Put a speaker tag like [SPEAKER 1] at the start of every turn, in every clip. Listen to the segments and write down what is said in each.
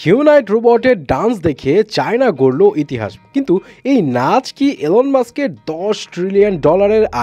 [SPEAKER 1] Humanoid রোবটের dance দেখে China গড়ল ইতিহাস, কিন্তু এই নাচ কি এলন মাস্কের $10 ট্রিলিয়ন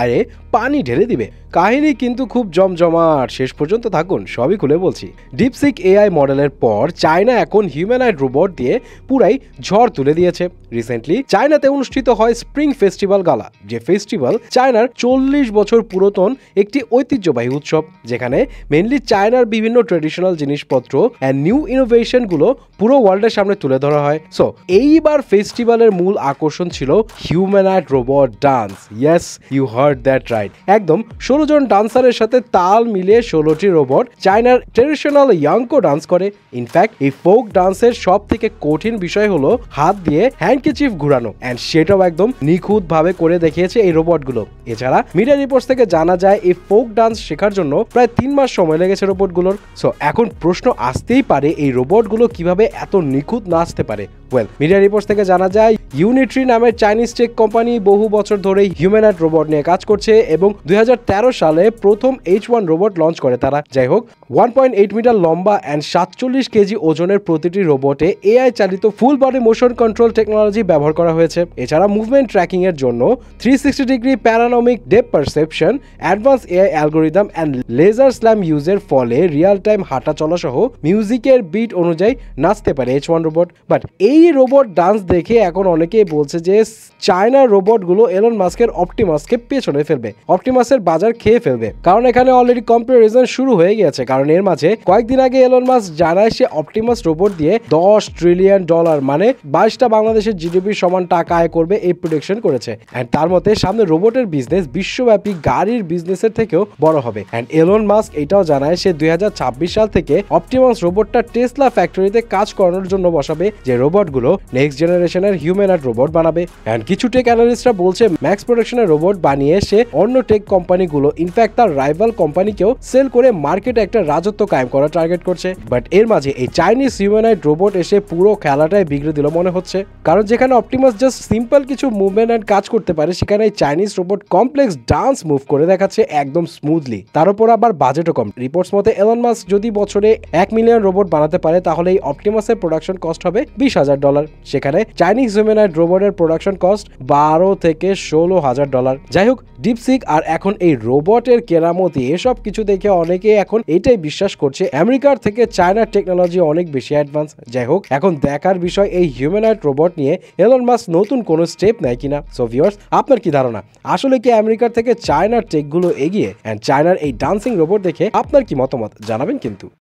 [SPEAKER 1] আয়ে পানি ঢেলে দিবে? কাহিনী কিন্তু খুব জমজমাট, শেষ পর্যন্ত থাকুন, সবই খুলে বলছি। ডিপসিক এআই মডেলের পর চায়না এখন হিউম্যানয়েড রোবট দিয়ে পুরাই ঝড় তুলে দিয়েছে। রিসেন্টলি চায়নাতে অনুষ্ঠিত হয় স্প্রিং ফেস্টিভ্যাল গালা, যে ফেস্টিভ্যাল চায়নার 40 বছর পুরাতন একটি ঐতিহ্যবাহী উৎসব, যেখানে মেনলি চায়নার বিভিন্ন ট্রেডিশনাল জিনিসপত্র অ্যান্ড নিউ ইনোভেশনগুলো পুরো ওয়ার্ল্ডের সামনে তুলে ধরা হয়। সো এইবার ফেস্টিভ্যালের মূল আকর্ষণ ছিল humanoid robot dance. Yes, you heard that right. একদম 16 জন ডান্সারের সাথে তাল মিলিয়ে 16টি রোবট চায়নার ট্রেডিশনাল ইয়াংকো ডান্স করে। ইনফ্যাক্ট এই ফোক ডান্সের সব থেকে কঠিন বিষয় হলো হাত দিয়ে হ্যান্ডকিচিফ ঘুরানো, অ্যান্ড সেটাও একদম নিখুঁত ভাবে করে দেখিয়েছে এই রোবটগুলো। এছাড়া মিডিয়া রিপোর্টস থেকে জানা যায় এই ফোক ডান্স শেখার জন্য প্রায় 3 মাস সময় লেগেছে রোবটগুলোর। সো এখন প্রশ্ন আসতেই পারে, এই রোবটগুলো কিভাবে এত নিখুঁত নাচতে পারে? মিডিয়া রিপোর্টস থেকে জানা যায় ইউনিট্রি নামের চাইনিজ টেক কোম্পানি বহু বছর ধরে হিউম্যানয়েড রোবট নিয়ে কাজ করছে এবং 2013 সালে প্রথম H1 রোবট লঞ্চ করে তারা। যাই হোক, 1.8 মিটার লম্বা অ্যান্ড 47 কেজি ওজনের প্রতিটি রোবটে এআই চালিত full body motion control technology ব্যবহার করা হয়েছে। এছাড়া মুভমেন্ট ট্র্যাকিং এর জন্য 360 degree panoramic depth perception, advance AI algorithm and laser SLAM ইউজের ফলে রিয়েল টাইম হাঁটা চলা সহ মিউজিকের বিট অনুযায়ী নাচতে পারে H1 রোবট। বাট এই রোবট ডান্স দেখে এখন অনেকেই বলছে যে চায়নার রোবটগুলো এলন মাস্কের অপটিমাসকে পেছনে ফেলবে, অপটিমাসের বাজার খেয়ে ফেলবে। কারণ এখানে অলরেডি কম্পারিজন শুরু হয়ে গেছে। কারণ এর মাঝে কয়েকদিন আগে এলন মাস্ক জানায় সে অপটিমাস রোবট দিয়ে $10 ট্রিলিয়ন মানে 22টা বাংলাদেশের জিডিপির সমান টাকা আয় করবে এই প্রেডিকশন করেছে। এন্ড তার মতে সামনে রোবটের বিজনেস বিশ্বব্যাপী গাড়ির বিজনেসের থেকেও বড় হবে। এন্ড এলন মাস্ক এটাও জানায় সে 2026 সাল থেকে অপটিমাস রোবটটা টেসলা ফ্যাক্টরিতে কাজ করানোর জন্য বসাবে, যে রোবটগুলো নেক্সট জেনারেশনের হিউম্যানয়েড রোবট বানাবে। এন্ড কিছু টেক অ্যানালিস্টরা বলছে ম্যাক্স প্রোডাকশনের রোবট বানিয়ে সে অন্য টেক কোম্পানিগুলো, ইনফ্যাক্ট তার রাইভাল কোম্পানিকেও সেল করে মার্কেটে একটা রাজত্ব কায়েম করার টার্গেট করছে। বাট এর মাঝে এই চাইনিজ হিউম্যানয়েড রোবট এসে পুরো খেলাটাই বিগড়ে দিল মনে হচ্ছে। কারণ যেখানে অপটিমাস জাস্ট সিম্পল কিছু মুভমেন্ট এন্ড কাজ করতে পারে, সেখানে এই Chinese robot complex dance move করে দেখাচ্ছে একদম স্মুথলি। তার উপর আবার বাজেটও কম। রিপোর্টস মতে এলন মাস্ক যদি বছরে 1 মিলিয়ন রোবট বানাতে পারে, তাহলে এই অপটিমাসের প্রোডাকশন কস্ট হবে $20,000। সেখানে চাইনিজ হিউম্যানয়েড রোবটের প্রোডাকশন কস্ট $12,000 থেকে $16,000। যাই হোক, ডিপসিক আর এখন এই রোবটের কেরামতি, এসব কিছু দেখে অনেকে এখন এটাই বিশ্বাস করছে আমেরিকার থেকে চায়নার টেকনোলজি অনেক বেশি অ্যাডভান্স। যাই হোক, এখন দেখার বিষয় এই হিউম্যানয়েড রোবট নিয়ে এলন মাস্ক নতুন কোনো স্টেপ নেয় কিনা। সো ভিউয়ার্স, আপনার কি ধারণা, আসলে কি আমেরিকার থেকে চায়নার টেকগুলো এগিয়ে? এন্ড চায়নার এই ডান্সিং রোবট দেখে আপনার কি মতামত জানাবেন কিন্তু।